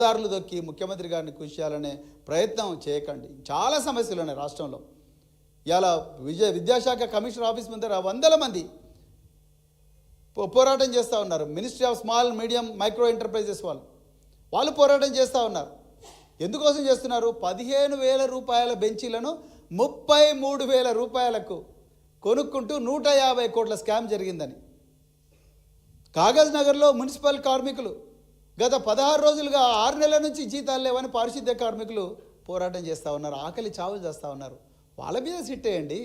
దారులు దొక్కి ముఖ్యమంత్రి గారిని కృషి చేయాలనే ప్రయత్నం చేయకండి. చాలా సమస్యలు ఉన్నాయి రాష్ట్రంలో. ఇలా విద్యాశాఖ కమిషనర్ ఆఫీస్ ముందర వందల మంది పోరాటం చేస్తూ ఉన్నారు. Ministry of small medium micro enterprises వాళ్ళు పోరాటం చేస్తూ ఉన్నారు. ఎందుకోసం చేస్తున్నారు? 15,000 రూపాయల బెంచీలను 33,000 రూపాయలకు కొనుక్కుంటూ 150 కోట్ల స్కామ్ జరిగిందని. కాగజ్ నగర్లో మున్సిపల్ కార్మికులు గత 16 రోజులుగా 6 నెలల నుంచి జీతాలు లేవని పారిశుద్ధ్య కార్మికులు పోరాటం చేస్తూ ఉన్నారు. ఆకలి చావులు చేస్తూ ఉన్నారు. వాళ్ళ మీద సిట్ వేయండి,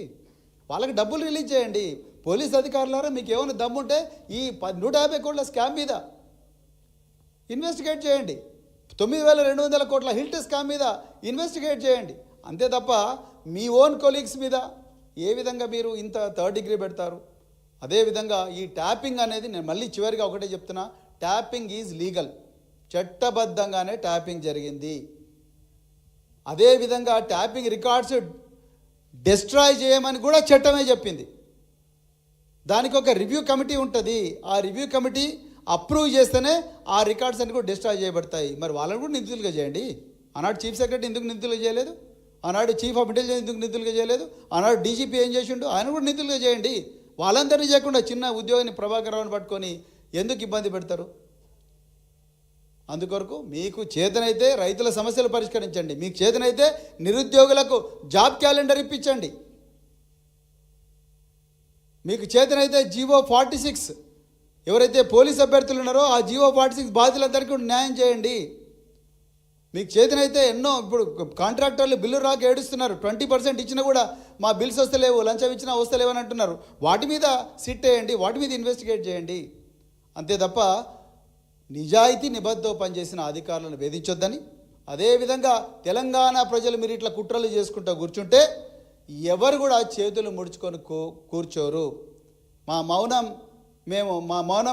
వాళ్ళకి డబ్బులు రిలీజ్ చేయండి. పోలీస్ అధికారులారా, మీకు ఏమైనా దమ్ముంటే ఈ 150 కోట్ల స్కామ్ మీద ఇన్వెస్టిగేట్ చేయండి. 9,200 కోట్ల హిల్ట్ స్కామ్ మీద ఇన్వెస్టిగేట్ చేయండి. అంతే తప్ప మీ ఓన్ కొలీగ్స్ మీద ఏ విధంగా మీరు ఇంత థర్డ్ డిగ్రీ పెడతారు? అదేవిధంగా ఈ ట్యాపింగ్ అనేది, నేను మళ్ళీ చివరిగా ఒకటే చెప్తున్నా, ట్యాపింగ్ ఈజ్ లీగల్. చట్టబద్ధంగానే ట్యాపింగ్ జరిగింది. అదేవిధంగా ట్యాపింగ్ రికార్డ్స్ డిస్ట్రాయ్ చేయమని కూడా చట్టమే చెప్పింది. దానికి ఒక రివ్యూ కమిటీ ఉంటుంది. ఆ రివ్యూ కమిటీ అప్రూవ్ చేస్తేనే ఆ రికార్డ్స్ అన్ని కూడా డిస్ట్రాయ్ చేయబడతాయి. మరి వాళ్ళని కూడా నిందితులుగా చేయండి. ఆనాడు చీఫ్ సెక్రటరీ ఎందుకు నిందితులుగా చేయలేదు? ఆనాడు చీఫ్ ఆఫ్ ఇంటెలిజెన్స్ ఎందుకు నిందితులుగా చేయలేదు? ఆనాడు డీజీపీ ఏం చేసిండు? ఆయన కూడా నిందితులుగా చేయండి. వాళ్ళందరినీ చేయకుండా చిన్న ఉద్యోగిని ప్రభాకర్ రావుని పట్టుకొని ఎందుకు ఇబ్బంది పెడతారు? అందుకొరకు మీకు చేతనైతే రైతుల సమస్యలు పరిష్కరించండి. మీకు చేతనైతే నిరుద్యోగులకు జాబ్ క్యాలెండర్ ఇప్పించండి. మీకు చేతనైతే జీవో 46 ఎవరైతే పోలీస్ అభ్యర్థులు ఉన్నారో ఆ జీవో 46 బాధితులందరికీ న్యాయం చేయండి. మీకు చేతనైతే ఎన్నో, ఇప్పుడు కాంట్రాక్టర్లు బిల్లు రాక ఏడుస్తున్నారు. 20% ఇచ్చినా కూడా మా బిల్స్ వస్తలేవు, లంచం ఇచ్చినా వస్తలేవు అని అంటున్నారు. వాటి మీద సిట్ వేయండి, వాటి మీద ఇన్వెస్టిగేట్ చేయండి. అంతే తప్ప నిజాయితీ నిబద్ధతో పనిచేసిన అధికారులను వేధించొద్దని, అదేవిధంగా తెలంగాణ ప్రజలు మీరు ఇట్లా కుట్రలు చేసుకుంటూ కూర్చుంటే ఎవరు కూడా చేతులు ముడుచుకొని కూర్చోరు. మా మౌనం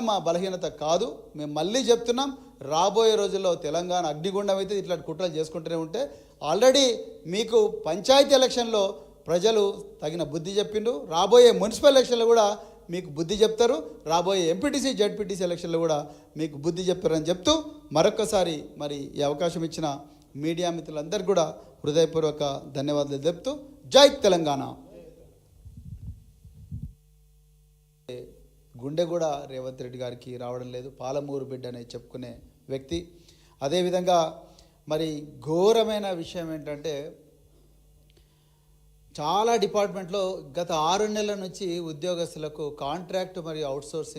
మా బలహీనత కాదు. మేము మళ్ళీ చెప్తున్నాం, రాబోయే రోజుల్లో తెలంగాణ అగ్నిగుండం అయితే ఇట్లాంటి కుట్రలు చేసుకుంటూనే ఉంటే, ఆల్రెడీ మీకు పంచాయతీ ఎలక్షన్లో ప్రజలు తగిన బుద్ధి చెప్పిండు. రాబోయే మున్సిపల్ ఎలక్షన్లో కూడా మీకు బుద్ధి చెప్తారు. రాబోయే ఎంపీటీసీ జెడ్పీటీసీ ఎలక్షన్లో కూడా మీకు బుద్ధి చెప్తారని చెప్తూ మరొకసారి మరి ఈ అవకాశం ఇచ్చిన మీడియా మిత్రులందరికీ కూడా హృదయపూర్వక ధన్యవాదాలు చెప్తూ జై తెలంగాణ. గుండె కూడా రేవంత్ రెడ్డి గారికి రావడం లేదు. పాలమూరు బిడ్డ అని చెప్పుకునే వ్యక్తి. అదేవిధంగా మరి ఘోరమైన విషయం ఏంటంటే, చాలా డిపార్ట్మెంట్లో గత 6 నెలల నుంచి ఉద్యోగస్తులకు కాంట్రాక్ట్ మరియు అవుట్సోర్సింగ్